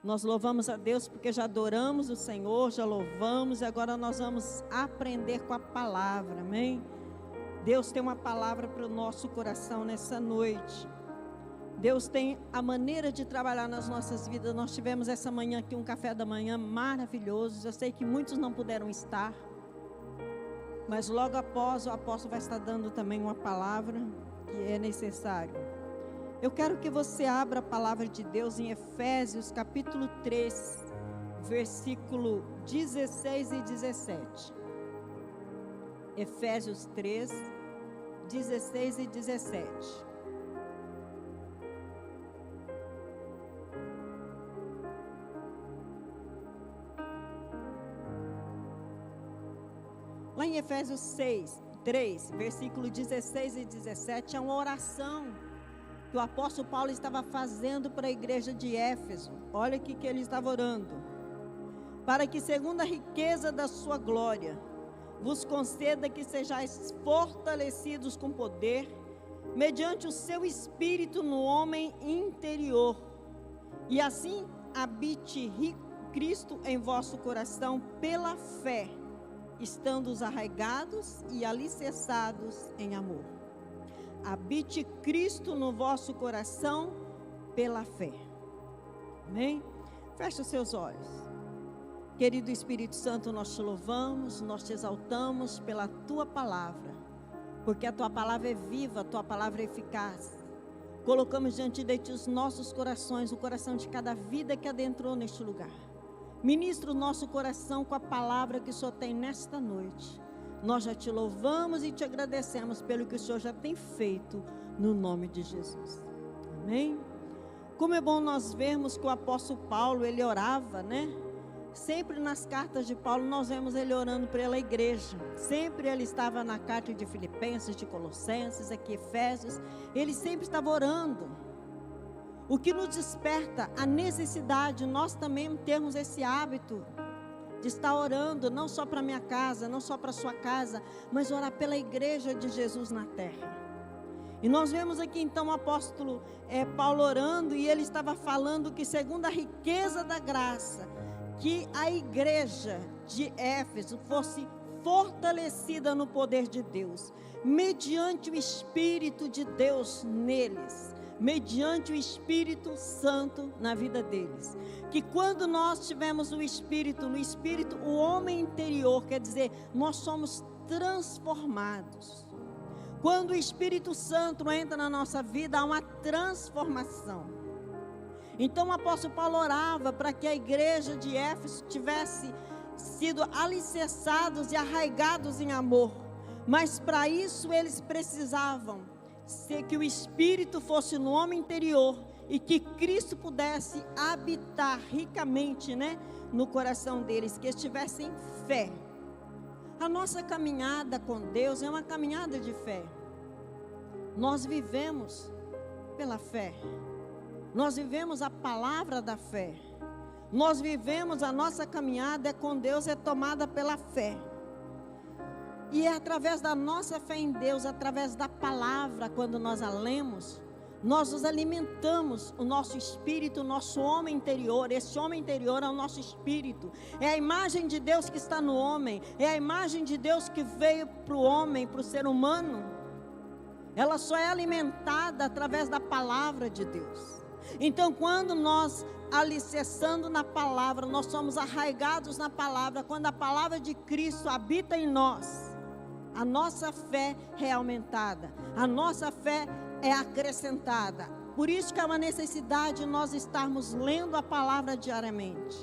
Nós louvamos a Deus porque já adoramos o Senhor, já louvamos, e agora nós vamos aprender com a palavra, amém? Deus tem uma palavra para o nosso coração nessa noite. Deus tem a maneira de trabalhar nas nossas vidas. Nós tivemos essa manhã aqui um café da manhã maravilhoso. Eu sei que muitos não puderam estar, mas logo após o apóstolo vai estar dando também uma palavra que é necessário. Eu quero que você abra a palavra de Deus em Efésios capítulo 3, versículo 16 e 17. Efésios 3, 16 e 17. Lá em Efésios 3, versículo 16 e 17, é uma oração que o apóstolo Paulo estava fazendo para a igreja de Éfeso. Olha o que ele estava orando. Para que, segundo a riqueza da sua glória, vos conceda que sejais fortalecidos com poder, mediante o seu Espírito no homem interior, e assim habite Cristo em vosso coração pela fé, estando arraigados e alicerçados em amor. Habite Cristo no vosso coração pela fé. Amém? Feche os seus olhos. Querido Espírito Santo, nós te louvamos, nós te exaltamos pela tua palavra, porque a tua palavra é viva, a tua palavra é eficaz. Colocamos diante de ti os nossos corações, o coração de cada vida que adentrou neste lugar. Ministra o nosso coração com a palavra que o Senhor tem nesta noite. Nós já te louvamos e te agradecemos pelo que o Senhor já tem feito, no nome de Jesus. Amém? Como é bom nós vermos que o apóstolo Paulo, ele orava, né? Sempre nas cartas de Paulo nós vemos ele orando pela igreja. Sempre ele estava na carta de Filipenses, de Colossenses, aqui Efésios. Ele sempre estava orando. O que nos desperta a necessidade, nós também temos esse hábito de estar orando, não só para minha casa, não só para sua casa, mas orar pela igreja de Jesus na terra. E nós vemos aqui então o apóstolo Paulo orando, e ele estava falando que segundo a riqueza da graça, que a igreja de Éfeso fosse fortalecida no poder de Deus, mediante o Espírito de Deus neles, mediante o Espírito Santo na vida deles. Que quando nós tivermos o Espírito, no Espírito, o homem interior, quer dizer, nós somos transformados. Quando o Espírito Santo entra na nossa vida, há uma transformação. Então o apóstolo Paulo orava para que a igreja de Éfeso tivesse sido alicerçados e arraigados em amor. Mas para isso eles precisavam ser que o Espírito fosse no homem interior e que Cristo pudesse habitar ricamente, né, no coração deles, que eles tivessem fé. A nossa caminhada com Deus é uma caminhada de fé. Nós vivemos pela fé. Nós vivemos a palavra da fé. Nós vivemos a nossa caminhada com Deus é tomada pela fé. E é através da nossa fé em Deus, através da palavra, quando nós a lemos, nós nos alimentamos o nosso espírito, o nosso homem interior. Esse homem interior é o nosso espírito. É a imagem de Deus que está no homem. É a imagem de Deus que veio para o homem, para o ser humano. Ela só é alimentada através da palavra de Deus. Então, quando nós, alicerçando na palavra, nós somos arraigados na palavra, quando a palavra de Cristo habita em nós, a nossa fé é aumentada, a nossa fé é acrescentada. Por isso que há uma necessidade de nós estarmos lendo a palavra diariamente.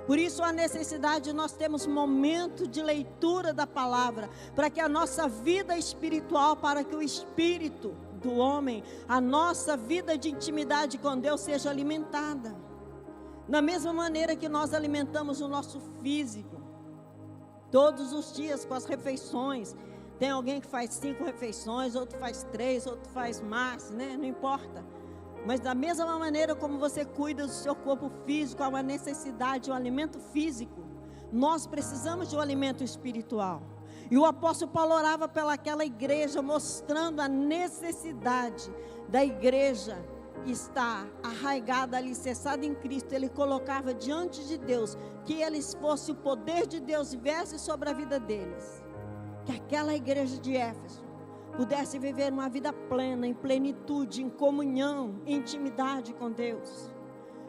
Por isso há necessidade de nós termos momento de leitura da palavra, para que a nossa vida espiritual, para que o espírito do homem, a nossa vida de intimidade com Deus seja alimentada. Da mesma maneira que nós alimentamos o nosso físico, todos os dias com as refeições. Tem alguém que faz 5 refeições, outro faz 3, outro faz mais, né? Não importa. Mas da mesma maneira como você cuida do seu corpo físico, há uma necessidade de um alimento físico. Nós precisamos de um alimento espiritual. E o apóstolo Paulo orava pelaquela igreja, mostrando a necessidade da igreja está arraigado, alicerçado em Cristo, ele colocava diante de Deus que eles fosse o poder de Deus viesse sobre a vida deles. Que aquela igreja de Éfeso pudesse viver uma vida plena, em plenitude, em comunhão, em intimidade com Deus.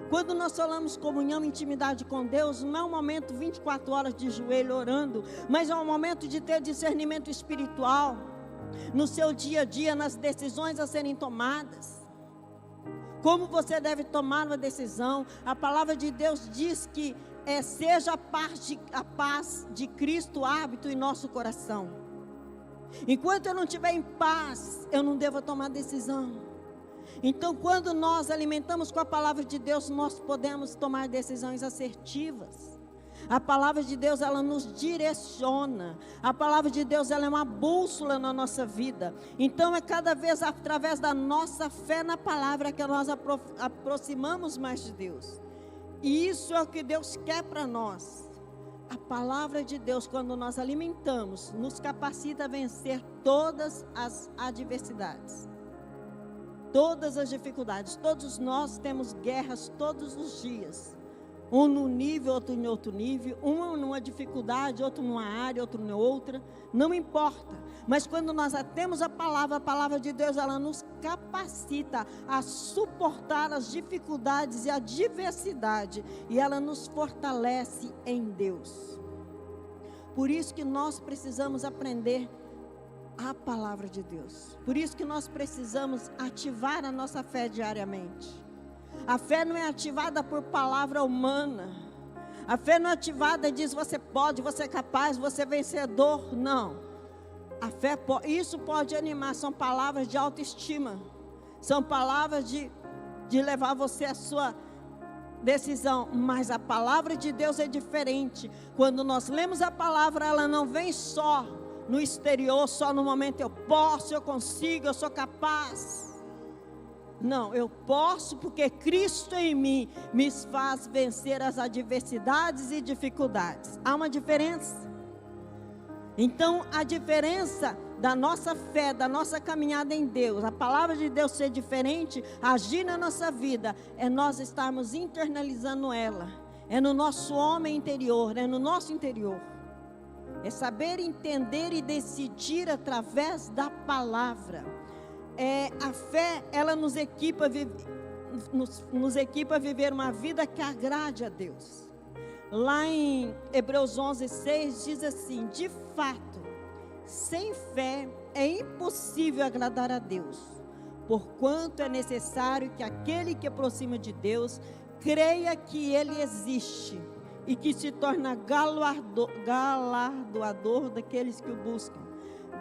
Quando nós falamos comunhão e intimidade com Deus, não é um momento 24 horas de joelho orando, mas é um momento de ter discernimento espiritual no seu dia a dia, nas decisões a serem tomadas. Como você deve tomar uma decisão? A palavra de Deus diz que seja a paz de Cristo hábito em nosso coração. Enquanto eu não estiver em paz, eu não devo tomar decisão. Então, quando nós alimentamos com a palavra de Deus, nós podemos tomar decisões assertivas. A palavra de Deus, ela nos direciona. A palavra de Deus, ela é uma bússola na nossa vida. Então, é cada vez através da nossa fé na palavra que nós aproximamos mais de Deus. E isso é o que Deus quer para nós. A palavra de Deus, quando nós alimentamos, nos capacita a vencer todas as adversidades. Todas as dificuldades. Todos nós temos guerras todos os dias. Um num nível, outro em outro nível. Um numa dificuldade, outro numa área, outro em outra. Não importa. Mas quando nós temos a palavra de Deus, ela nos capacita a suportar as dificuldades e a diversidade. E ela nos fortalece em Deus. Por isso que nós precisamos aprender a palavra de Deus. Por isso que nós precisamos ativar a nossa fé diariamente. A fé não é ativada por palavra humana. A fé não é ativada e diz você pode, você é capaz, você é vencedor. Não. A fé, isso pode animar, são palavras de autoestima. São palavras de levar você à sua decisão. Mas a palavra de Deus é diferente. Quando nós lemos a palavra, ela não vem só no exterior, só no momento eu posso, eu consigo, eu sou capaz. Não, eu posso porque Cristo em mim me faz vencer as adversidades e dificuldades. Há uma diferença. Então, a diferença da nossa fé, da nossa caminhada em Deus, a palavra de Deus ser diferente, agir na nossa vida, é nós estarmos internalizando ela. É no nosso homem interior, é no nosso interior. É saber entender e decidir através da palavra. A fé, ela nos equipa a viver uma vida que agrade a Deus. Lá em Hebreus 11:6 diz assim: de fato, sem fé é impossível agradar a Deus, porquanto é necessário que aquele que aproxima de Deus creia que Ele existe e que se torna galardoador daqueles que o buscam.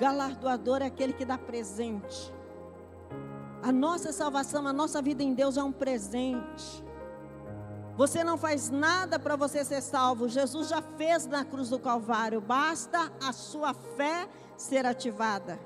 Galardoador é aquele que dá presente. A nossa salvação, a nossa vida em Deus é um presente. Você não faz nada para você ser salvo. Jesus já fez na cruz do Calvário. Basta a sua fé ser ativada.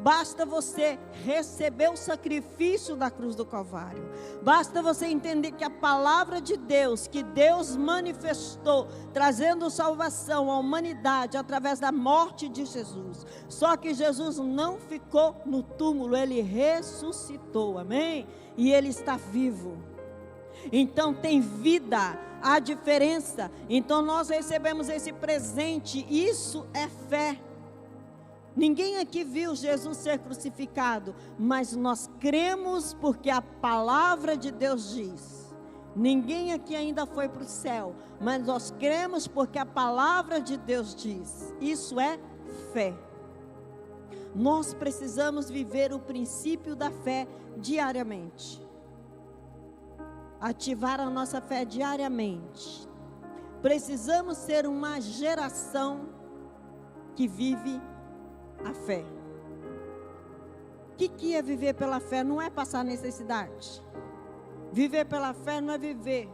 Basta você receber o sacrifício da cruz do Calvário. Basta você entender que a palavra de Deus, que Deus manifestou, trazendo salvação à humanidade através da morte de Jesus. Só que Jesus não ficou no túmulo, Ele ressuscitou, amém? E Ele está vivo. Então tem vida, há diferença. Então nós recebemos esse presente, isso é fé. Ninguém aqui viu Jesus ser crucificado, mas nós cremos porque a palavra de Deus diz. Ninguém aqui ainda foi para o céu, mas nós cremos porque a palavra de Deus diz. Isso é fé. Nós precisamos viver o princípio da fé diariamente. Ativar a nossa fé diariamente. Precisamos ser uma geração que vive a fé. O que é viver pela fé? Não é passar necessidade. Viver pela fé não é viver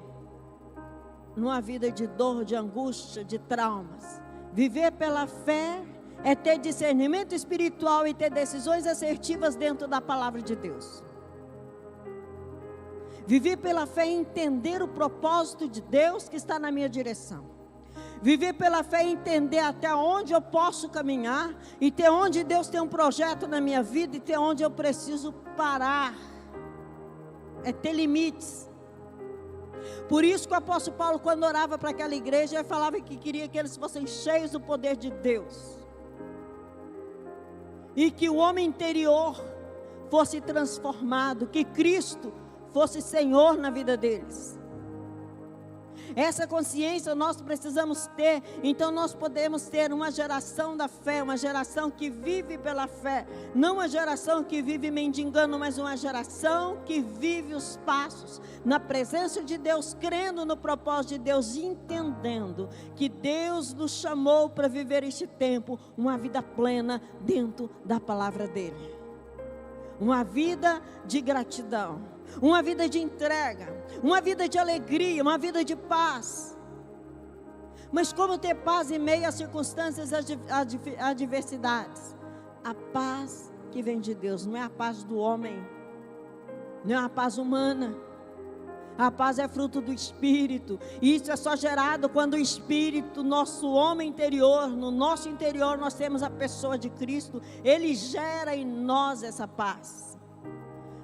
numa vida de dor, de angústia, de traumas. Viver pela fé é ter discernimento espiritual e ter decisões assertivas dentro da palavra de Deus. Viver pela fé é entender o propósito de Deus que está na minha direção. Viver pela fé é entender até onde eu posso caminhar e ter onde Deus tem um projeto na minha vida e ter onde eu preciso parar. é ter limites. Por isso que o apóstolo Paulo, quando orava para aquela igreja, ele falava que queria que eles fossem cheios do poder de Deus. E que o homem interior fosse transformado, que Cristo fosse Senhor na vida deles. Essa consciência nós precisamos ter. Então nós podemos ter uma geração da fé, uma geração que vive pela fé, não uma geração que vive mendigando, mas uma geração que vive os passos na presença de Deus, crendo no propósito de Deus, entendendo que Deus nos chamou para viver este tempo, uma vida plena dentro da palavra dele, uma vida de gratidão, uma vida de entrega, uma vida de alegria, uma vida de paz. Mas como ter paz em meio às circunstâncias, às adversidades? A paz que vem de Deus, não é a paz do homem, não é a paz humana. A paz é fruto do Espírito, e isso é só gerado quando o Espírito, nosso homem interior, no nosso interior nós temos a pessoa de Cristo, Ele gera em nós essa paz.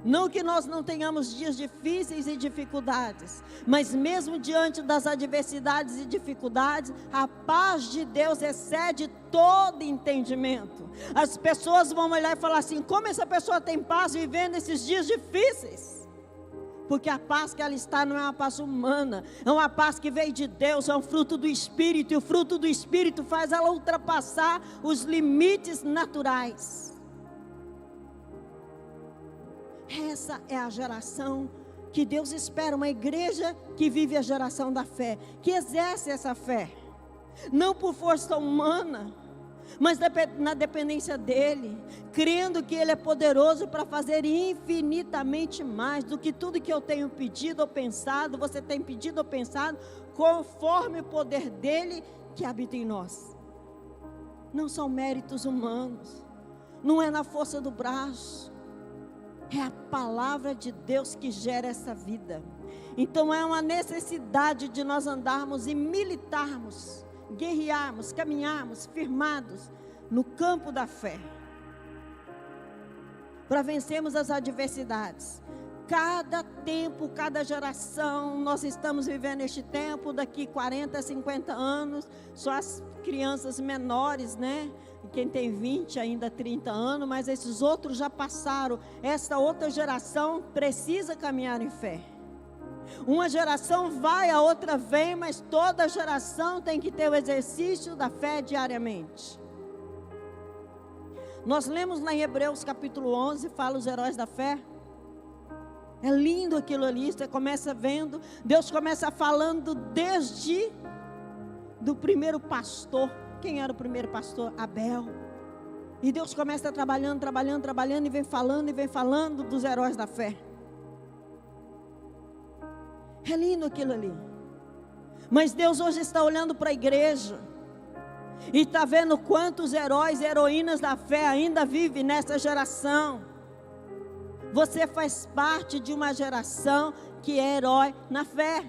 Não que nós não tenhamos dias difíceis e dificuldades, mas mesmo diante das adversidades e dificuldades, a paz de Deus excede todo entendimento. As pessoas vão olhar e falar assim: como essa pessoa tem paz vivendo esses dias difíceis? Porque a paz que ela está não é uma paz humana, é uma paz que veio de Deus, é um fruto do Espírito, e o fruto do Espírito faz ela ultrapassar os limites naturais. Essa é a geração que Deus espera, uma igreja que vive a geração da fé, que exerce essa fé, não por força humana, mas na dependência dEle, crendo que Ele é poderoso para fazer infinitamente mais do que tudo que eu tenho pedido ou pensado, você tem pedido ou pensado, conforme o poder dEle que habita em nós. Não são méritos humanos, não é na força do braço, é a palavra de Deus que gera essa vida. Então é uma necessidade de nós andarmos e militarmos, guerrearmos, caminharmos firmados no campo da fé, para vencermos as adversidades. Cada tempo, cada geração, nós estamos vivendo este tempo, daqui 40, 50 anos, só as crianças menores, né? Quem tem 20, ainda 30 anos, mas esses outros já passaram. Essa outra geração precisa caminhar em fé. Uma geração vai, a outra vem, mas toda geração tem que ter o exercício da fé diariamente. Nós lemos lá em Hebreus capítulo 11, fala os heróis da fé. É lindo aquilo ali, você começa vendo, Deus começa falando desde do primeiro pastor. Quem era o primeiro pastor? Abel. E Deus começa trabalhando e vem falando dos heróis da fé. É lindo aquilo ali. Mas Deus hoje está olhando para a igreja e está vendo quantos heróis e heroínas da fé ainda vivem nessa geração. Você faz parte de uma geração que é herói na fé.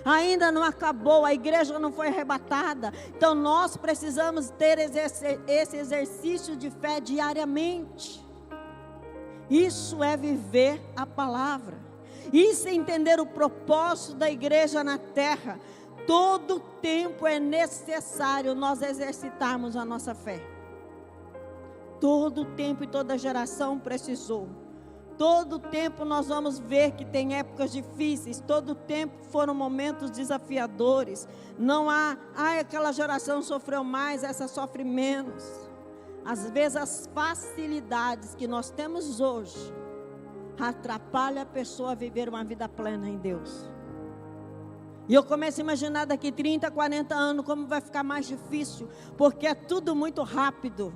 Ainda não acabou, a igreja não foi arrebatada. Então nós precisamos ter esse exercício de fé diariamente. Isso é viver a palavra. Isso é entender o propósito da igreja na terra. Todo tempo é necessário nós exercitarmos a nossa fé. Todo tempo e toda geração precisou. Todo tempo nós vamos ver que tem épocas difíceis. Todo tempo foram momentos desafiadores. Não há, aquela geração sofreu mais, essa sofre menos. Às vezes as facilidades que nós temos hoje atrapalham a pessoa a viver uma vida plena em Deus. E eu começo a imaginar daqui 30, 40 anos como vai ficar mais difícil, porque é tudo muito rápido.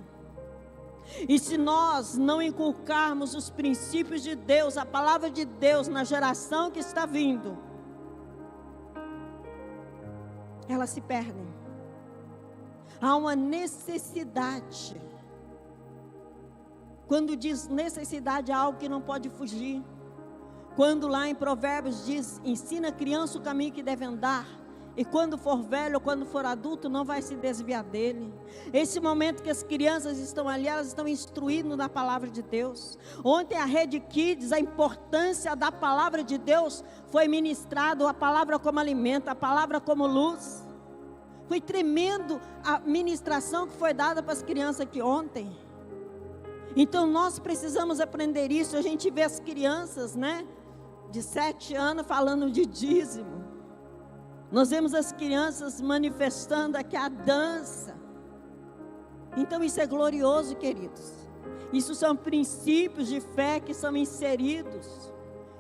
E se nós não inculcarmos os princípios de Deus, a palavra de Deus na geração que está vindo, elas se perdem. Há uma necessidade. Quando diz necessidade, é algo que não pode fugir. Quando lá em Provérbios diz, ensina a criança o caminho que deve andar, E quando for velho ou quando for adulto, não vai se desviar dele. Esse momento que as crianças estão ali, elas estão instruindo na palavra de Deus. Ontem a Rede Kids, a importância da palavra de Deus foi ministrado, a palavra como alimento, a palavra como luz. Foi tremendo a ministração que foi dada para as crianças aqui ontem. Então nós precisamos aprender isso. A gente vê as crianças, né, de 7 anos falando de dízimo. Nós vemos as crianças manifestando aqui a dança. Então isso é glorioso, queridos. Isso são princípios de fé que são inseridos.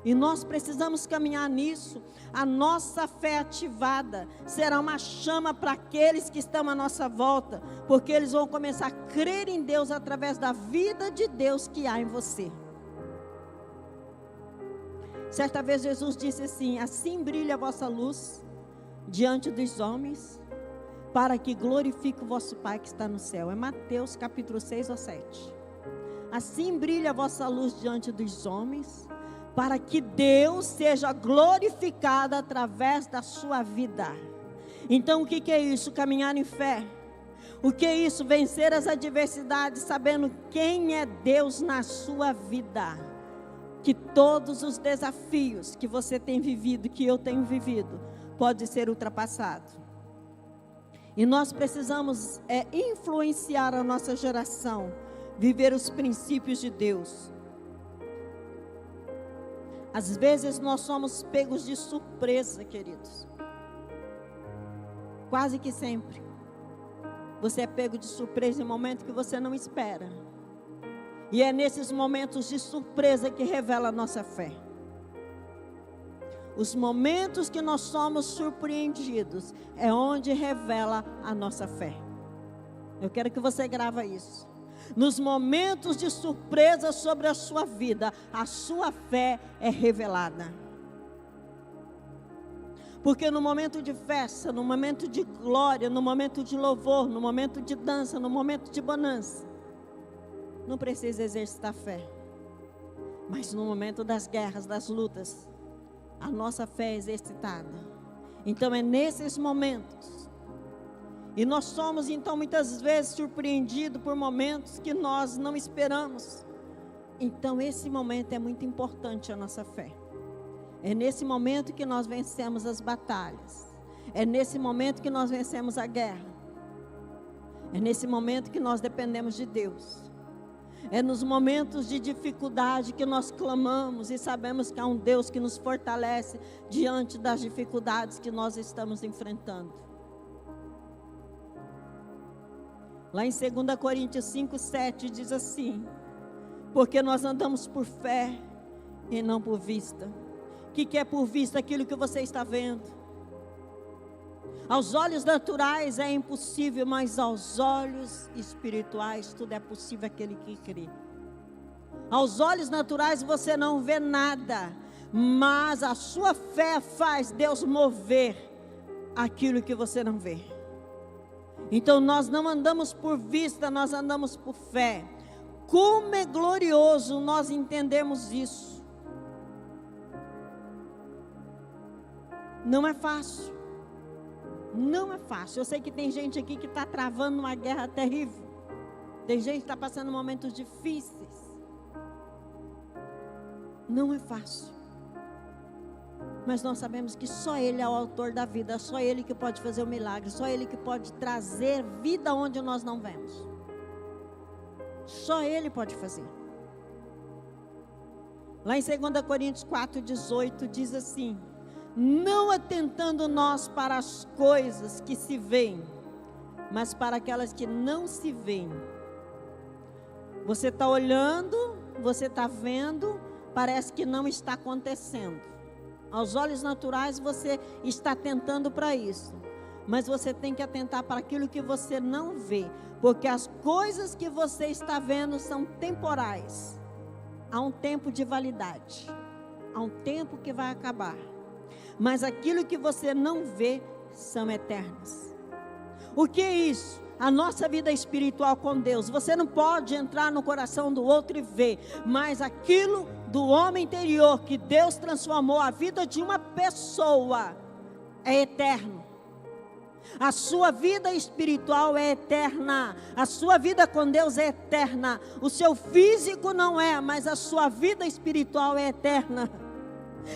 E nós precisamos caminhar nisso. A nossa fé ativada será uma chama para aqueles que estão à nossa volta. Porque eles vão começar a crer em Deus através da vida de Deus que há em você. Certa vez Jesus disse assim: assim brilha a vossa luz diante dos homens, para que glorifique o vosso Pai que está no céu. É Mateus capítulo 6 ou 7. Assim brilha a vossa luz diante dos homens, para que Deus seja glorificado através da sua vida. Então o que é isso? Caminhar em fé. O que é isso? Vencer as adversidades, sabendo quem é Deus na sua vida. Que todos os desafios que você tem vivido, que eu tenho vivido, pode ser ultrapassado. E nós precisamos influenciar a nossa geração, viver os princípios de Deus. Às vezes nós somos pegos de surpresa, queridos. Quase que sempre. Você é pego de surpresa em momento que você não espera. E é nesses momentos de surpresa que revela a nossa fé. Os momentos que nós somos surpreendidos é onde revela a nossa fé. Eu quero que você grava isso. Nos momentos de surpresa sobre a sua vida, a sua fé é revelada. Porque no momento de festa, no momento de glória, no momento de louvor, no momento de dança, no momento de bonança, não precisa exercitar fé. Mas no momento das guerras, das lutas, a nossa fé é exercitada. Então é nesses momentos. E nós somos então muitas vezes surpreendidos por momentos que nós não esperamos. Então esse momento é muito importante a nossa fé. É nesse momento que nós vencemos as batalhas. É nesse momento que nós vencemos a guerra. É nesse momento que nós dependemos de Deus. É nos momentos de dificuldade que nós clamamos e sabemos que há um Deus que nos fortalece diante das dificuldades que nós estamos enfrentando. Lá em 2 Coríntios 5:7 diz assim: porque nós andamos por fé e não por vista. O que é por vista? Aquilo que você está vendo. Aos olhos naturais é impossível, mas aos olhos espirituais tudo é possível aquele que crê. Aos olhos naturais você não vê nada, mas a sua fé faz Deus mover aquilo que você não vê. Então nós não andamos por vista, nós andamos por fé. Como é glorioso nós entendemos isso. Não é fácil. Não é fácil. Eu sei que tem gente aqui que está travando uma guerra terrível. Tem gente que está passando momentos difíceis. Não é fácil. Mas nós sabemos que só Ele é o autor da vida. Só Ele que pode fazer o milagre. Só Ele que pode trazer vida onde nós não vemos. Só Ele pode fazer. Lá em 2 Coríntios 4:18 diz assim: não atentando nós para as coisas que se veem, mas para aquelas que não se veem. Você está olhando, você está vendo, parece que não está acontecendo. Aos olhos naturais você está atentando para isso, mas você tem que atentar para aquilo que você não vê, porque as coisas que você está vendo são temporais. Há um tempo de validade, há um tempo que vai acabar. Mas aquilo que você não vê são eternas. O que é isso? A nossa vida espiritual com Deus. Você não pode entrar no coração do outro e ver, mas aquilo do homem interior que Deus transformou a vida de uma pessoa é eterno. A sua vida espiritual é eterna. A sua vida com Deus é eterna. O seu físico não é, mas a sua vida espiritual é eterna.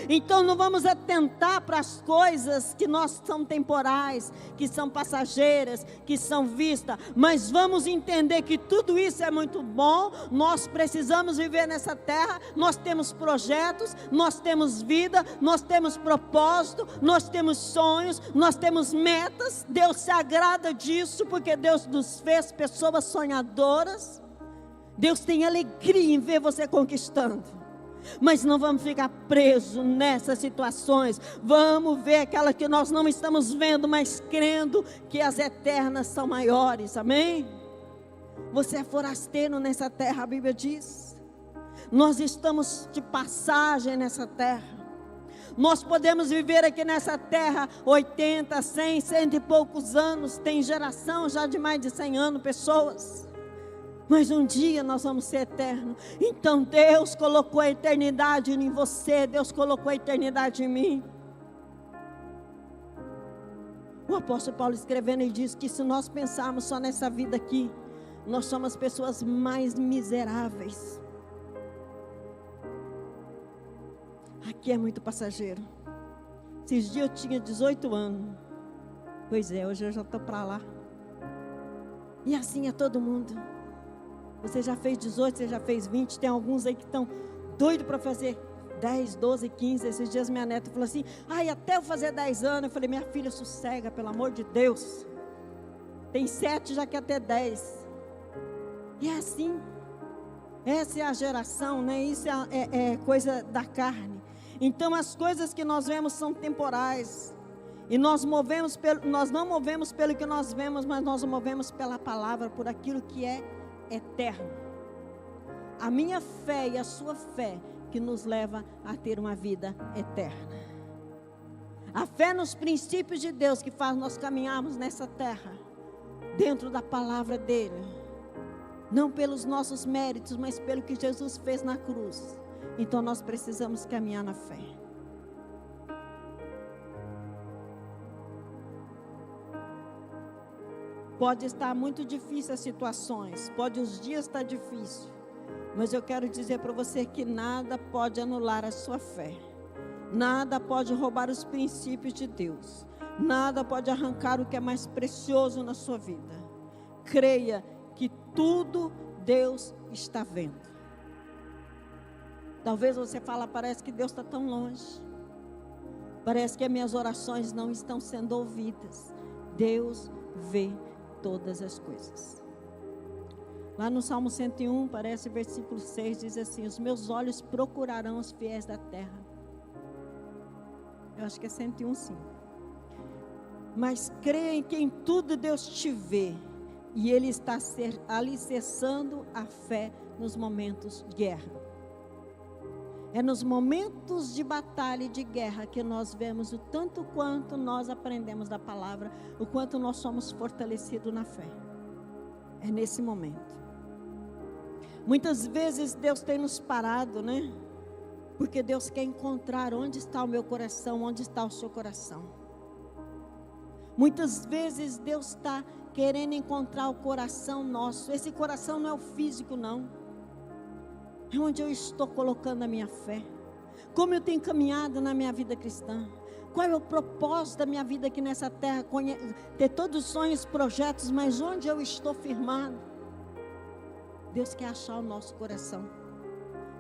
Então não vamos atentar para as coisas que nós são temporais, que são passageiras, que são vistas, mas vamos entender que tudo isso é muito bom. Nós precisamos viver nessa terra, nós temos projetos, nós temos vida, nós temos propósito, nós temos sonhos, nós temos metas. Deus se agrada disso, porque Deus nos fez pessoas sonhadoras. Deus tem alegria em ver você conquistando. Mas não vamos ficar presos nessas situações. Vamos ver aquela que nós não estamos vendo, mas crendo que as eternas são maiores. Amém? Você é forasteiro nessa terra, a Bíblia diz. Nós estamos de passagem nessa terra. Nós podemos viver aqui nessa terra 80, 100, 100 e poucos anos. Tem geração já de mais de 100 anos, pessoas. Mas um dia nós vamos ser eternos. Então Deus colocou a eternidade em você. Deus colocou a eternidade em mim. O apóstolo Paulo escrevendo, ele diz que se nós pensarmos só nessa vida aqui, nós somos as pessoas mais miseráveis. Aqui é muito passageiro. Esses dias eu tinha 18 anos. Pois é, hoje eu já estou para lá. E assim é todo mundo. Você já fez 18, você já fez 20. Tem alguns aí que estão doidos para fazer 10, 12, 15. Esses dias minha neta falou assim: ai, até eu fazer 10 anos. Eu falei: minha filha, sossega, pelo amor de Deus. Tem 7, já quer ter 10. E é assim. Essa é a geração, né? Isso é coisa da carne. Então as coisas que nós vemos são temporais. E nós não movemos pelo que nós vemos, mas nós movemos pela palavra, por aquilo que é eterno. A minha fé e a sua fé que nos leva a ter uma vida eterna. A fé nos princípios de Deus que faz nós caminharmos nessa terra, dentro da palavra dele. Não pelos nossos méritos, mas pelo que Jesus fez na cruz. Então nós precisamos caminhar na fé. Pode estar muito difícil as situações, pode os dias estar difíceis, mas eu quero dizer para você que nada pode anular a sua fé, nada pode roubar os princípios de Deus, nada pode arrancar o que é mais precioso na sua vida. Creia que tudo Deus está vendo. Talvez você fale: parece que Deus está tão longe, parece que as minhas orações não estão sendo ouvidas. Deus vê todas as coisas. Lá no Salmo 101, parece versículo 6, diz assim: os meus olhos procurarão os fiéis da terra. Eu acho que é 101, sim. Mas creia que em tudo Deus te vê, e Ele está alicerçando a fé nos momentos de guerra. É nos momentos de batalha e de guerra que nós vemos o tanto quanto nós aprendemos da palavra, o quanto nós somos fortalecidos na fé. É nesse momento. Muitas vezes Deus tem nos parado, né? Porque Deus quer encontrar onde está o meu coração, onde está o seu coração. Muitas vezes Deus está querendo encontrar o coração nosso. Esse coração não é o físico, não. É onde eu estou colocando a minha fé. Como eu tenho caminhado na minha vida cristã. Qual é o propósito da minha vida aqui nessa terra? Ter todos os sonhos, projetos, mas onde eu estou firmado? Deus quer achar o nosso coração.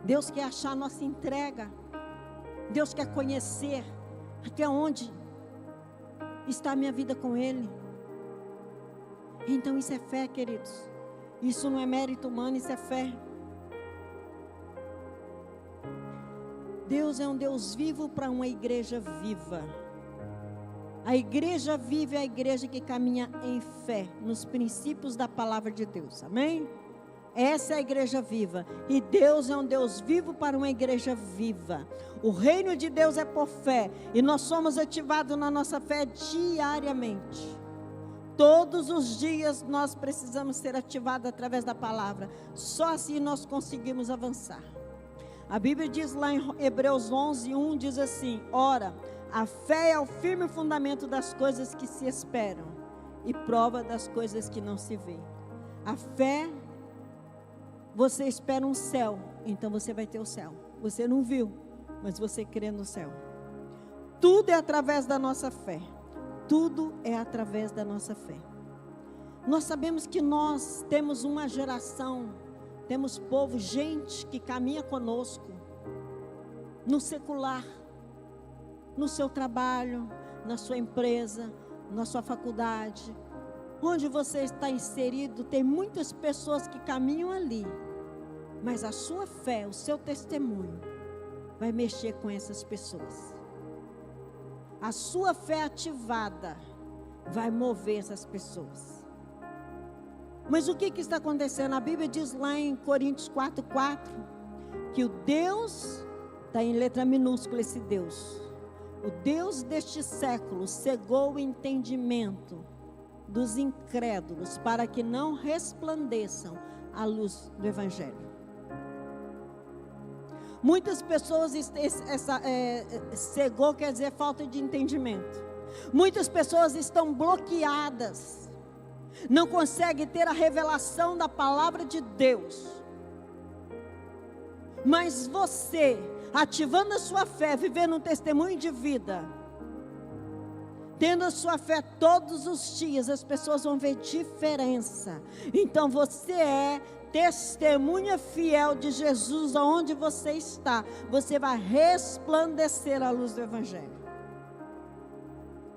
Deus quer achar a nossa entrega. Deus quer conhecer até onde está a minha vida com Ele. Então isso é fé, queridos. Isso não é mérito humano, isso é fé. Deus é um Deus vivo para uma igreja viva. A igreja viva é a igreja que caminha em fé, nos princípios da palavra de Deus, amém? Essa é a igreja viva, e Deus é um Deus vivo para uma igreja viva. O reino de Deus é por fé, e nós somos ativados na nossa fé diariamente. Todos os dias nós precisamos ser ativados através da palavra, só assim nós conseguimos avançar. A Bíblia diz lá em Hebreus 11:1, diz assim: ora, a fé é o firme fundamento das coisas que se esperam, e prova das coisas que não se vê. A fé, você espera um céu, então você vai ter o céu. Você não viu, mas você crê no céu. Tudo é através da nossa fé. Tudo é através da nossa fé. Nós sabemos que nós temos uma geração, temos povo, gente que caminha conosco, no secular, no seu trabalho, na sua empresa, na sua faculdade, onde você está inserido, tem muitas pessoas que caminham ali, mas a sua fé, o seu testemunho, vai mexer com essas pessoas. A sua fé ativada vai mover essas pessoas. Mas o que está acontecendo? A Bíblia diz lá em Coríntios 4:4 que o Deus, está em letra minúscula esse Deus, o Deus deste século cegou o entendimento dos incrédulos para que não resplandeçam a luz do Evangelho. Muitas pessoas, cegou quer dizer falta de entendimento. Muitas pessoas estão bloqueadas, não conseguem ter a revelação da palavra de Deus. Mas você, ativando a sua fé, vivendo um testemunho de vida, tendo a sua fé todos os dias, as pessoas vão ver diferença. Então você é testemunha fiel de Jesus aonde você está. Você vai resplandecer a luz do Evangelho.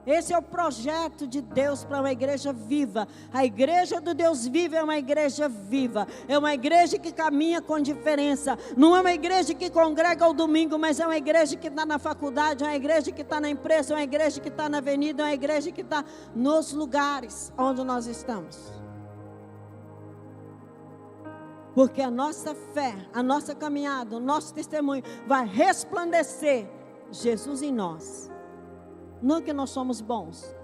Esse é o projeto de Deus para uma igreja viva. A igreja do Deus vivo é uma igreja viva. É uma igreja que caminha com diferença. Não é uma igreja que congrega ao domingo, mas é uma igreja que está na faculdade, é uma igreja que está na empresa, é uma igreja que está na avenida, é uma igreja que está nos lugares onde nós estamos. Porque a nossa fé, a nossa caminhada, o nosso testemunho vai resplandecer Jesus em nós. Não que nós somos bons,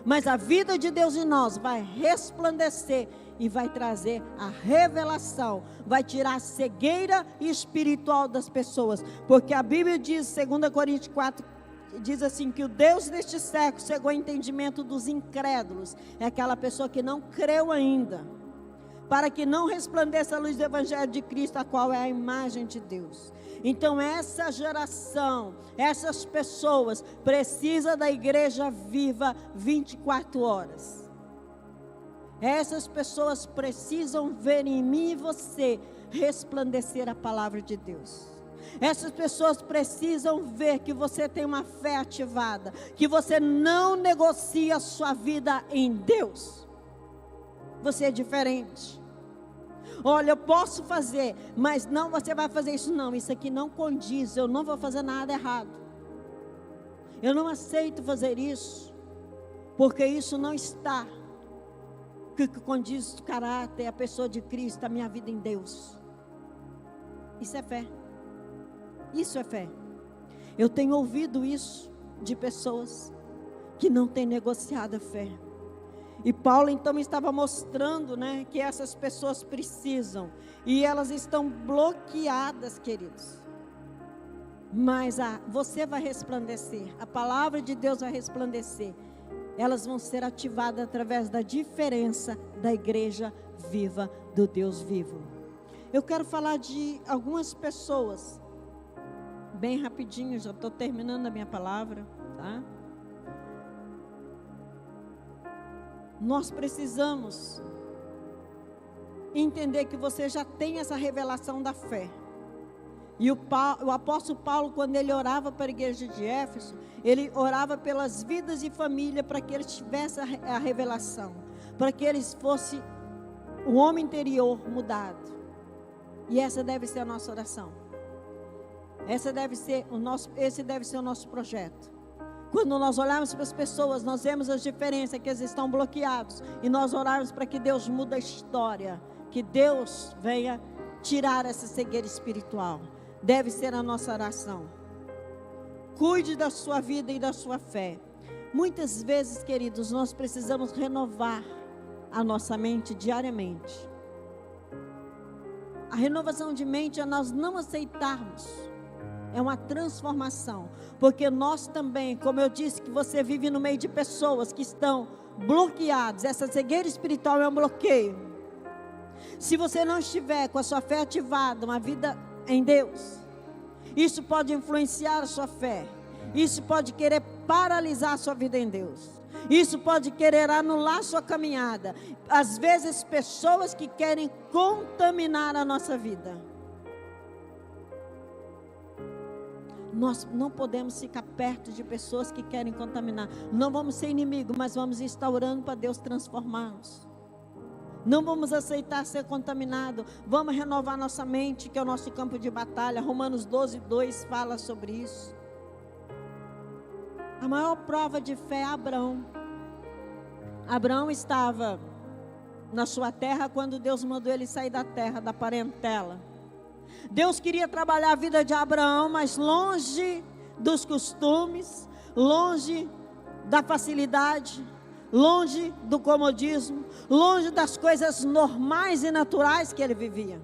mas a vida de Deus em nós vai resplandecer e vai trazer a revelação, vai tirar a cegueira espiritual das pessoas, porque a Bíblia diz, 2 Coríntios 4, diz assim, que o Deus deste século cegou o entendimento dos incrédulos, é aquela pessoa que não creu ainda, para que não resplandeça a luz do Evangelho de Cristo, a qual é a imagem de Deus. Então essa geração, essas pessoas precisam da igreja viva 24 horas. Essas pessoas precisam ver em mim e você resplandecer a palavra de Deus. Essas pessoas precisam ver que você tem uma fé ativada, que você não negocia a sua vida em Deus. Você é diferente. Olha, eu posso fazer, mas não, você vai fazer isso. Não, isso aqui não condiz, eu não vou fazer nada errado. Eu não aceito fazer isso, porque isso não está que condiz o caráter, a pessoa de Cristo, a minha vida em Deus. Isso é fé. Isso é fé. Eu tenho ouvido isso de pessoas que não têm negociado a fé. E Paulo então estava mostrando, né, que essas pessoas precisam, e elas estão bloqueadas, queridos. Mas você vai resplandecer, a palavra de Deus vai resplandecer. Elas vão ser ativadas através da diferença da igreja viva do Deus vivo. Eu quero falar de algumas pessoas, bem rapidinho, já estou terminando a minha palavra, tá? Nós precisamos entender que você já tem essa revelação da fé. E o apóstolo Paulo, quando ele orava para a igreja de Éfeso, ele orava pelas vidas e família para que eles tivessem a revelação, para que eles fossem o homem interior mudado. E essa deve ser a nossa oração. Esse deve ser o nosso projeto. Quando nós olharmos para as pessoas, nós vemos as diferenças, que eles estão bloqueados, e nós orarmos para que Deus mude a história, que Deus venha tirar essa cegueira espiritual. Deve ser a nossa oração. Cuide da sua vida e da sua fé. Muitas vezes, queridos, nós precisamos renovar a nossa mente diariamente. A renovação de mente é nós não aceitarmos É uma transformação. Porque nós também, como eu disse, que você vive no meio de pessoas que estão bloqueadas. Essa cegueira espiritual é um bloqueio. Se você não estiver com a sua fé ativada, uma vida em Deus, isso pode influenciar a sua fé. Isso pode querer paralisar a sua vida em Deus. Isso pode querer anular a sua caminhada. Às vezes, pessoas que querem contaminar a nossa vida. Nós não podemos ficar perto de pessoas que querem contaminar. Não vamos ser inimigos, mas vamos estar orando para Deus transformar-nos. Não vamos aceitar ser contaminado. Vamos renovar nossa mente, que é o nosso campo de batalha. Romanos 12:2 fala sobre isso. A maior prova de fé é Abraão. Abraão estava na sua terra quando Deus mandou ele sair da terra, da parentela. Deus queria trabalhar a vida de Abraão, mas longe dos costumes, longe da facilidade, longe do comodismo, longe das coisas normais e naturais que ele vivia.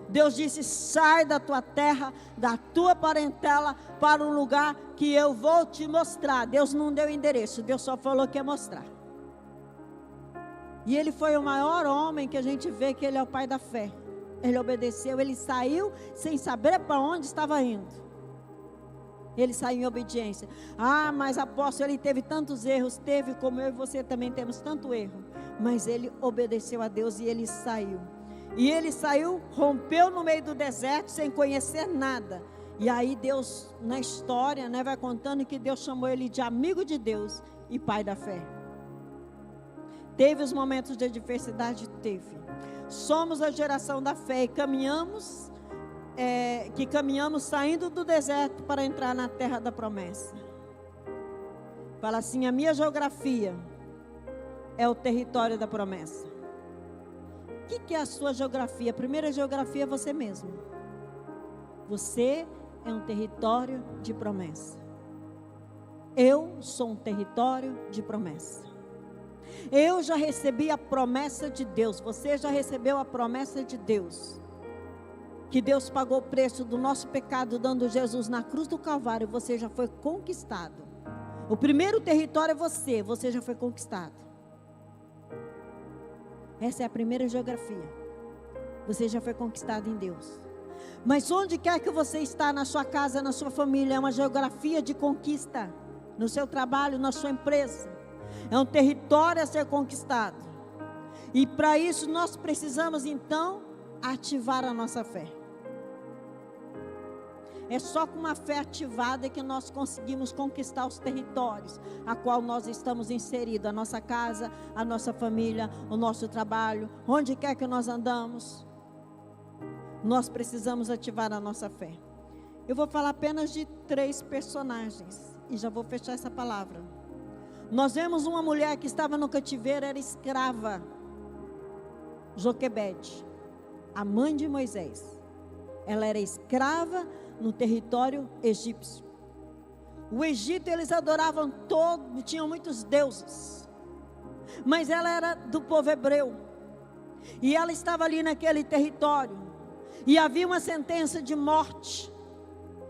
Deus disse: sai da tua terra, da tua parentela, para um lugar que eu vou te mostrar. Deus não deu endereço, Deus só falou que ia mostrar. E ele foi o maior homem que a gente vê que ele é o pai da fé. Ele obedeceu, ele saiu sem saber para onde estava indo. Ele saiu em obediência. Ah, mas apóstolo, ele teve tantos erros. Teve, como eu e você também temos tanto erro. Mas ele obedeceu a Deus e ele saiu. E ele saiu, rompeu no meio do deserto sem conhecer nada. E aí Deus, na história, vai contando que Deus chamou ele de amigo de Deus e pai da fé. Teve os momentos de adversidade? Teve. Somos a geração da fé e caminhamos saindo do deserto para entrar na terra da promessa. Fala assim: a minha geografia é o território da promessa. O que é a sua geografia? A primeira geografia é você mesmo. Você é um território de promessa. Eu sou um território de promessa. Eu já recebi a promessa de Deus. Você já recebeu a promessa de Deus. Que Deus pagou o preço do nosso pecado, dando Jesus na cruz do Calvário. Você já foi conquistado. O primeiro território é você. Você já foi conquistado. Essa é a primeira geografia. Você já foi conquistado em Deus. Mas onde quer que você está, na sua casa, na sua família, é uma geografia de conquista. No seu trabalho, na sua empresa. É um território a ser conquistado. E para isso nós precisamos então ativar a nossa fé. É só com uma fé ativada que nós conseguimos conquistar os territórios a qual nós estamos inseridos. A nossa casa, a nossa família, o nosso trabalho, onde quer que nós andamos. Nós precisamos ativar a nossa fé. Eu vou falar apenas de 3 personagens e já vou fechar essa palavra. Nós vemos uma mulher que estava no cativeiro, era escrava. Joquebede, a mãe de Moisés. Ela era escrava no território egípcio. O Egito, eles adoravam tinham muitos deuses. Mas ela era do povo hebreu. E ela estava ali naquele território. E havia uma sentença de morte.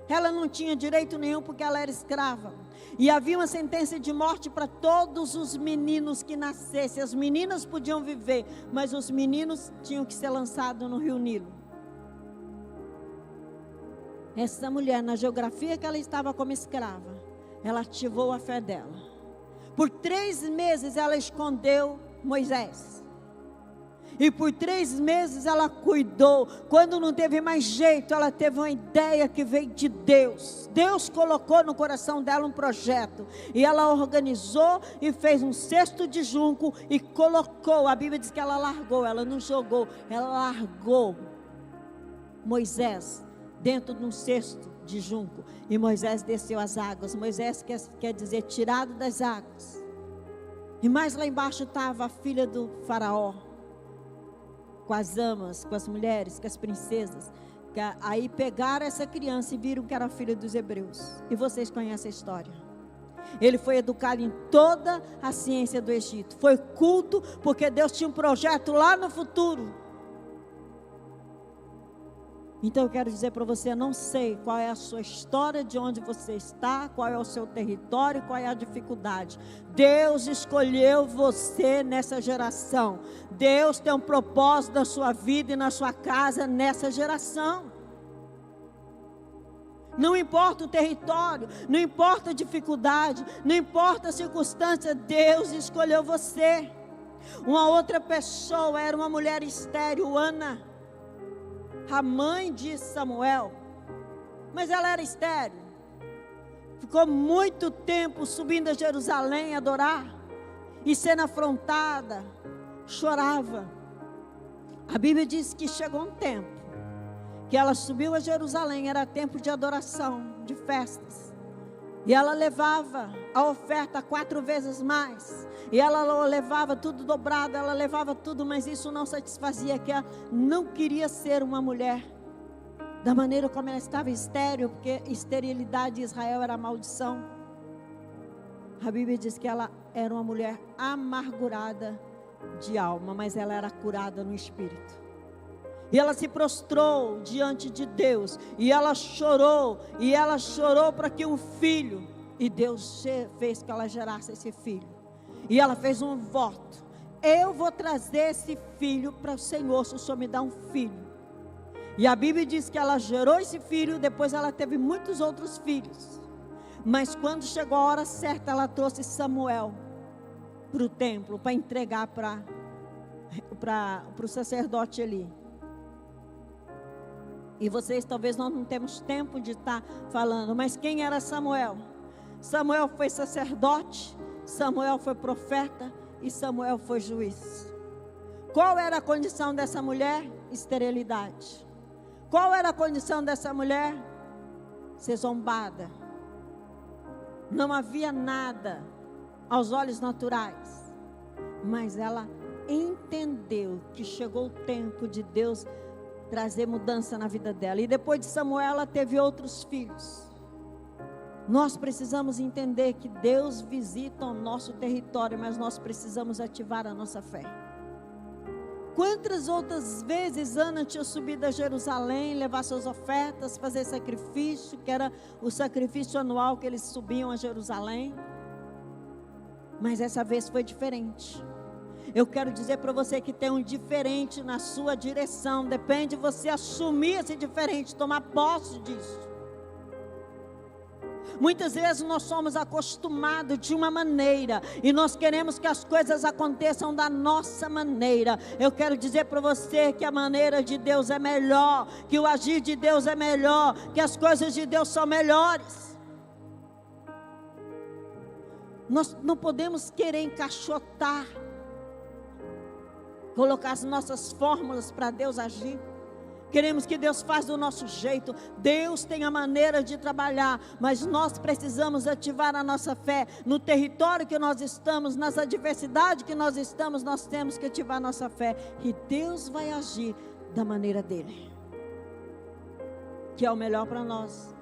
Ela não tinha direito nenhum porque ela era escrava. E havia uma sentença de morte para todos os meninos que nascessem. As meninas podiam viver, mas os meninos tinham que ser lançados no rio Nilo. Essa mulher, na geografia que ela estava como escrava, ela ativou a fé dela. Por 3 meses ela escondeu Moisés. E por 3 meses ela cuidou. Quando não teve mais jeito, ela teve uma ideia que veio de Deus. Deus colocou no coração dela um projeto. E ela organizou e fez um cesto de junco e colocou. A Bíblia diz que ela largou, ela não jogou. Ela largou Moisés dentro de um cesto de junco. E Moisés desceu as águas. Moisés quer dizer tirado das águas. E mais lá embaixo estava a filha do faraó. Com as amas, com as mulheres, com as princesas. Aí pegaram essa criança e viram que era filha dos hebreus. E vocês conhecem a história. Ele foi educado em toda a ciência do Egito. Foi culto porque Deus tinha um projeto lá no futuro. Então eu quero dizer para você, não sei qual é a sua história, de onde você está, qual é o seu território, qual é a dificuldade. Deus escolheu você nessa geração. Deus tem um propósito na sua vida e na sua casa nessa geração. Não importa o território, não importa a dificuldade, não importa a circunstância, Deus escolheu você. Uma outra pessoa era uma mulher estéril, Ana, a mãe de Samuel, mas ela era estéril, ficou muito tempo subindo a Jerusalém adorar, e sendo afrontada, chorava. A Bíblia diz que chegou um tempo, que ela subiu a Jerusalém, era tempo de adoração, de festas, e ela levava a oferta 4 vezes mais, e ela levava tudo dobrado, ela levava tudo, mas isso não satisfazia, que ela não queria ser uma mulher, da maneira como ela estava estéril, porque esterilidade em Israel era maldição. A Bíblia diz que ela era uma mulher amargurada de alma, mas ela era curada no espírito. E ela se prostrou diante de Deus, e ela chorou para que um filho, e Deus fez que ela gerasse esse filho. E ela fez um voto: eu vou trazer esse filho para o Senhor, se o Senhor me dá um filho. E a Bíblia diz que ela gerou esse filho, depois ela teve muitos outros filhos. Mas quando chegou a hora certa, ela trouxe Samuel para o templo, para entregar para o sacerdote ali. E vocês, talvez nós não temos tempo de estar falando, mas quem era Samuel? Samuel foi sacerdote, Samuel foi profeta e Samuel foi juiz. Qual era a condição dessa mulher? Esterilidade. Qual era a condição dessa mulher? Ser zombada. Não havia nada aos olhos naturais, mas ela entendeu que chegou o tempo de Deus trazer mudança na vida dela. E depois de Samuel, ela teve outros filhos. Nós precisamos entender que Deus visita o nosso território, mas nós precisamos ativar a nossa fé. Quantas outras vezes Ana tinha subido a Jerusalém, levar suas ofertas, fazer sacrifício, que era o sacrifício anual que eles subiam a Jerusalém. Mas essa vez foi diferente. Eu quero dizer para você que tem um diferente na sua direção. Depende de você assumir esse diferente, tomar posse disso. Muitas vezes nós somos acostumados de uma maneira e nós queremos que as coisas aconteçam da nossa maneira. Eu quero dizer para você que a maneira de Deus é melhor, que o agir de Deus é melhor, que as coisas de Deus são melhores. Nós não podemos querer encaixotar, colocar as nossas fórmulas para Deus agir. Queremos que Deus faça do nosso jeito. Deus tem a maneira de trabalhar, mas nós precisamos ativar a nossa fé. No território que nós estamos, nas adversidades que nós estamos, nós temos que ativar a nossa fé. E Deus vai agir da maneira dEle, que é o melhor para nós.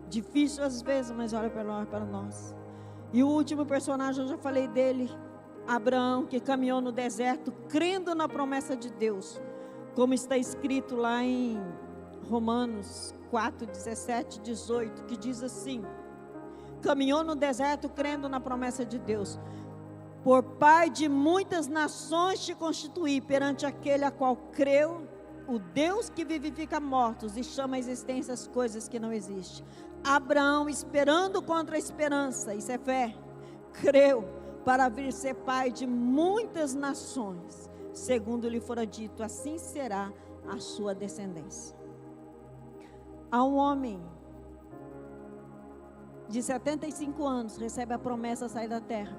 Difícil às vezes, mas olha para nós. E o último personagem, eu já falei dele, Abraão, que caminhou no deserto, crendo na promessa de Deus. Como está escrito lá em Romanos 4, 17, 18, que diz assim: caminhou no deserto crendo na promessa de Deus. Por pai de muitas nações te constituí, perante aquele a qual creu, o Deus que vivifica mortos e chama a existência as coisas que não existem. Abraão, esperando contra a esperança, isso é fé, creu para vir ser pai de muitas nações. Segundo lhe fora dito, assim será a sua descendência. Há um homem de 75 anos, recebe a promessa a sair da terra.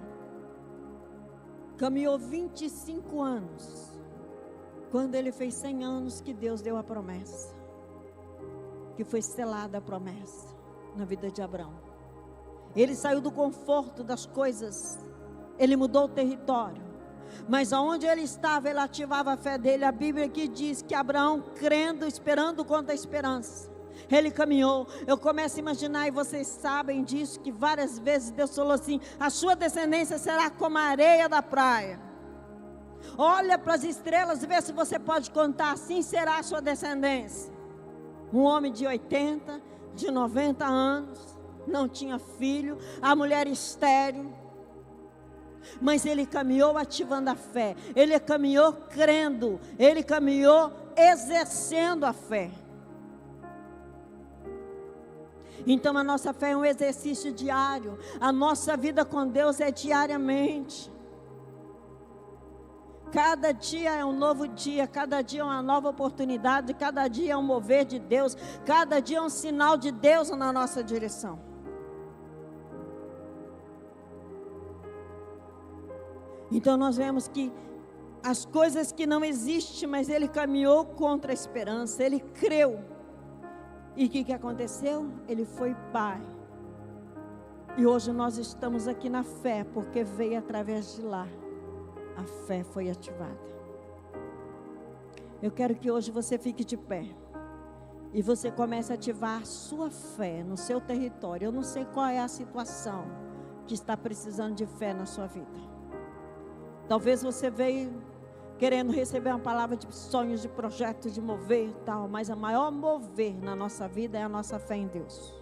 Caminhou 25 anos. Quando ele fez 100 anos, que Deus deu a promessa. Que foi selada a promessa na vida de Abraão. Ele saiu do conforto das coisas. Ele mudou o território. Mas aonde ele estava, ele ativava a fé dele. A Bíblia aqui diz que Abraão, crendo, esperando contra a esperança, ele caminhou. Eu começo a imaginar, e vocês sabem disso, que várias vezes Deus falou assim: a sua descendência será como a areia da praia. Olha para as estrelas e vê se você pode contar. Assim será a sua descendência. Um homem de 80, de 90 anos, não tinha filho, a mulher estéril. Mas ele caminhou ativando a fé. Ele caminhou crendo. Ele caminhou exercendo a fé. Então a nossa fé é um exercício diário. A nossa vida com Deus é diariamente. Cada dia é um novo dia, cada dia é uma nova oportunidade, cada dia é um mover de Deus, cada dia é um sinal de Deus na nossa direção. Então nós vemos que as coisas que não existem, mas ele caminhou contra a esperança, ele creu. E o que aconteceu? Ele foi pai. E hoje nós estamos aqui na fé, porque veio através de lá. A fé foi ativada. Eu quero que hoje você fique de pé. E você comece a ativar a sua fé no seu território. Eu não sei qual é a situação que está precisando de fé na sua vida. Talvez você veio querendo receber uma palavra de sonhos, de projetos, de mover e tal. Mas a maior mover na nossa vida é a nossa fé em Deus.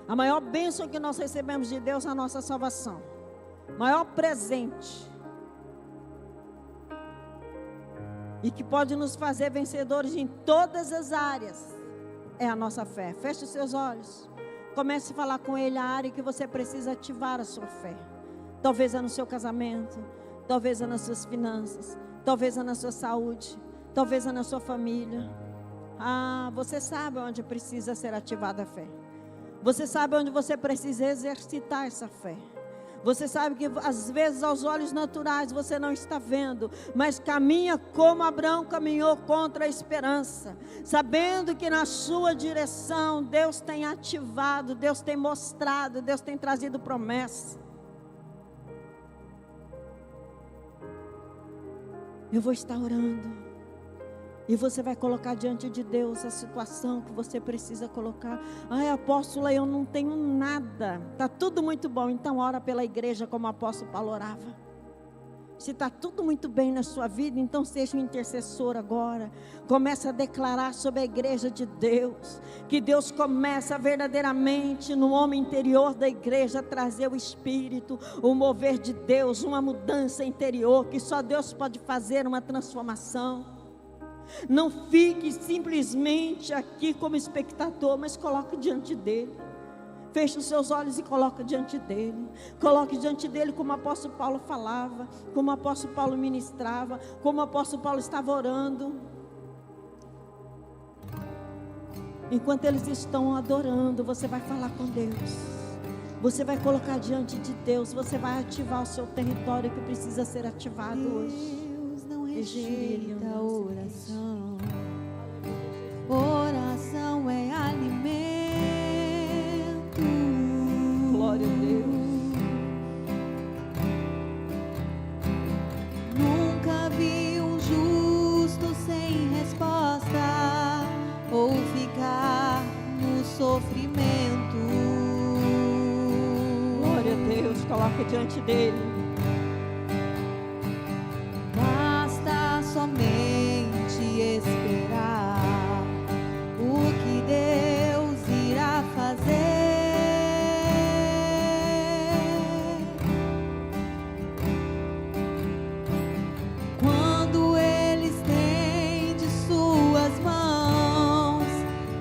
A maior bênção que nós recebemos de Deus é a nossa salvação. O maior presente. E que pode nos fazer vencedores em todas as áreas, é a nossa fé. Feche os seus olhos. Comece a falar com Ele a área que você precisa ativar a sua fé. Talvez é no seu casamento, talvez é nas suas finanças, talvez é na sua saúde, talvez é na sua família. Você sabe onde precisa ser ativada a fé. Você sabe onde você precisa exercitar essa fé. Você sabe que às vezes aos olhos naturais você não está vendo, mas caminha como Abraão caminhou contra a esperança, sabendo que na sua direção Deus tem ativado, Deus tem mostrado, Deus tem trazido promessa. Eu vou estar orando. E você vai colocar diante de Deus a situação que você precisa colocar. Apóstola, eu não tenho nada. Está tudo muito bom. Então ora pela igreja como o apóstolo Paulo orava. Se está tudo muito bem na sua vida, então seja um intercessor agora. Comece a declarar sobre a igreja de Deus. Que Deus começa verdadeiramente no homem interior da igreja a trazer o Espírito, o mover de Deus, uma mudança interior, que só Deus pode fazer uma transformação. Não fique simplesmente aqui como espectador, mas coloque diante dele. Feche os seus olhos e coloque diante dele. Coloque diante dele como o apóstolo Paulo falava, como o apóstolo Paulo ministrava, como o apóstolo Paulo estava orando. Enquanto eles estão adorando, você vai falar com Deus. Você vai colocar diante de Deus. Você vai ativar o seu território que precisa ser ativado hoje. Rejeita a oração. Oração é alimento. Glória a Deus. Nunca vi um justo sem resposta ou ficar no sofrimento. Glória a Deus. Coloca diante dele. Somente esperar o que Deus irá fazer. Quando Ele estende suas mãos,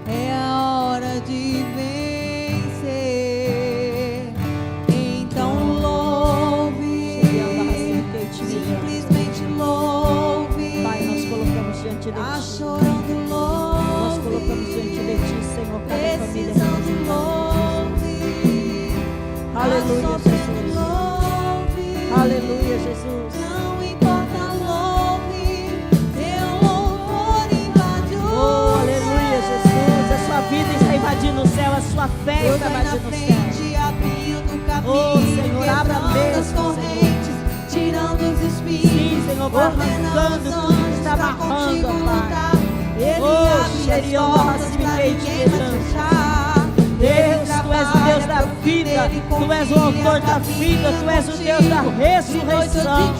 é a hora de vencer. Então louve, simplesmente louve. Tá chorando, louve. Nós colocamos diante de ti, Senhor, cada família. Aleluia, Jesus. Aleluia, Jesus. Não importa, louve. Teu louvor invade o céu. Aleluia, Jesus. A sua vida está invadindo o céu, a sua fé está invadindo o céu. Abrindo caminho, Senhor, abra mesmo, correntes, tirando os espíritos. Sim, Senhor, vai arrancando tudo que está amarrando, Pai. Deus, Tu és o Deus da vida, Tu és o autor da vida, Tu és o Deus da ressurreição.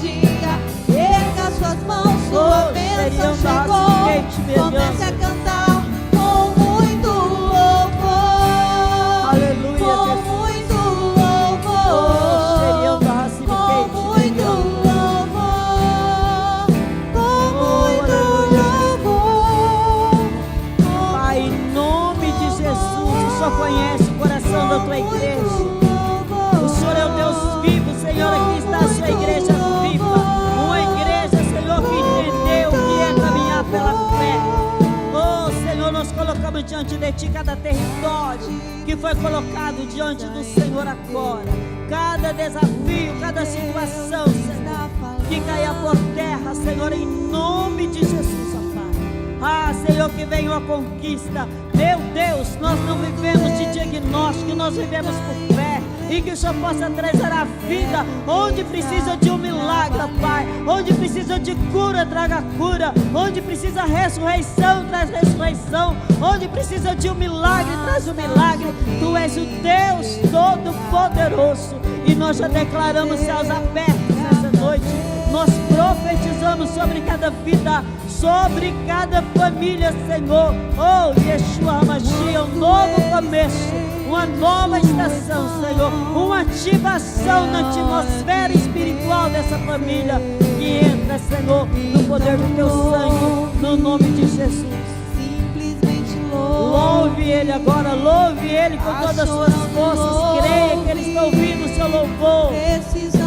suas mãos, sua bênção chegou. Comece a cantar com muito louvor. Aleluia, Com Jesus. muito louvor. Serião da raça Com muito louvor. Com muito louvor. Pai, em nome de Jesus, o Senhor conhece o coração da tua igreja. O Senhor é o Deus vivo, Senhor, aqui está a sua igreja viva. Uma igreja, Senhor, que entendeu o que é caminhar pela fé. Oh, Senhor, nós colocamos diante de Ti cada território que foi colocado diante do Senhor agora. Cada desafio, cada situação, Senhor, que caia por terra, Senhor, em nome de Jesus, ó Pai. Ah, Senhor, que venha a conquista. Meu Deus, nós não vivemos de diagnóstico, nós vivemos por fé. E que o Senhor possa trazer a vida onde precisa de um milagre, Pai. Onde precisa de cura, traga cura. Onde precisa ressurreição, traz ressurreição. Onde precisa de um milagre, traz um milagre. Tu és o Deus Todo-Poderoso. E nós já declaramos céus abertos nessa noite. Nós profetizamos sobre cada vida, sobre cada família, Senhor. Oh, Yeshua HaMashiach, um novo começo, uma nova estação, Senhor, uma ativação na atmosfera espiritual dessa família, que entra, Senhor, no poder do Teu sangue, no nome de Jesus. Simplesmente Louve Ele agora, louve Ele com todas as suas forças. Creia que Ele está ouvindo o seu louvor. precisa